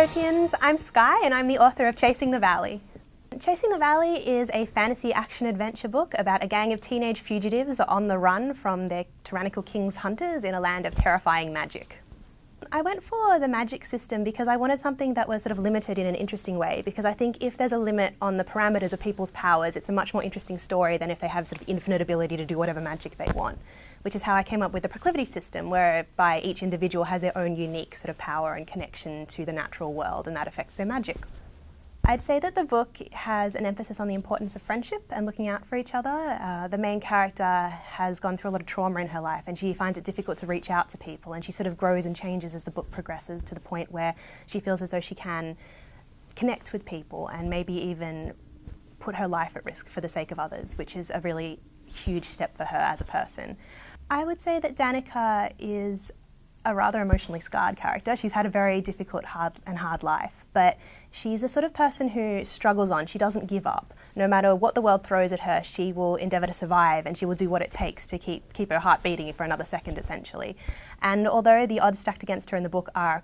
Booktopia, I'm Skye and I'm the author of Chasing the Valley. Chasing the Valley is a fantasy action-adventure book about a gang of teenage fugitives on the run from their tyrannical king's hunters in a land of terrifying magic. I went for the magic system because I wanted something that was sort of limited in an interesting way, because I think if there's a limit on the parameters of people's powers, it's a much more interesting story than if they have sort of infinite ability to do whatever magic they want, which is how I came up with the proclivity system, whereby each individual has their own unique sort of power and connection to the natural world, and that affects their magic. I'd say that the book has an emphasis on the importance of friendship and looking out for each other. The main character has gone through a lot of trauma in her life and she finds it difficult to reach out to people, and she sort of grows and changes as the book progresses to the point where she feels as though she can connect with people and maybe even put her life at risk for the sake of others, which is a really huge step for her as a person. I would say that Danika is a rather emotionally scarred character. She's had a very difficult hard life, but she's a sort of person who struggles on. She doesn't give up. No matter what the world throws at her, she will endeavour to survive, and she will do what it takes to keep her heart beating for another second, essentially. And although the odds stacked against her in the book are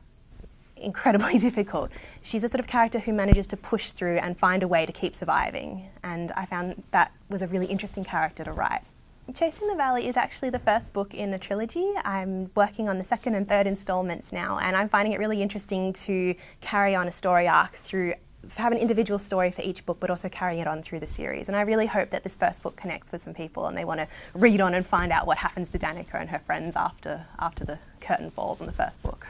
incredibly difficult, she's a sort of character who manages to push through and find a way to keep surviving, and I found that was a really interesting character to write. Chasing the Valley is actually the first book in a trilogy. I'm working on the second and third instalments now, and I'm finding it really interesting to carry on a story arc through, have an individual story for each book, but also carrying it on through the series. And I really hope that this first book connects with some people and they want to read on and find out what happens to Danika and her friends after the curtain falls on the first book.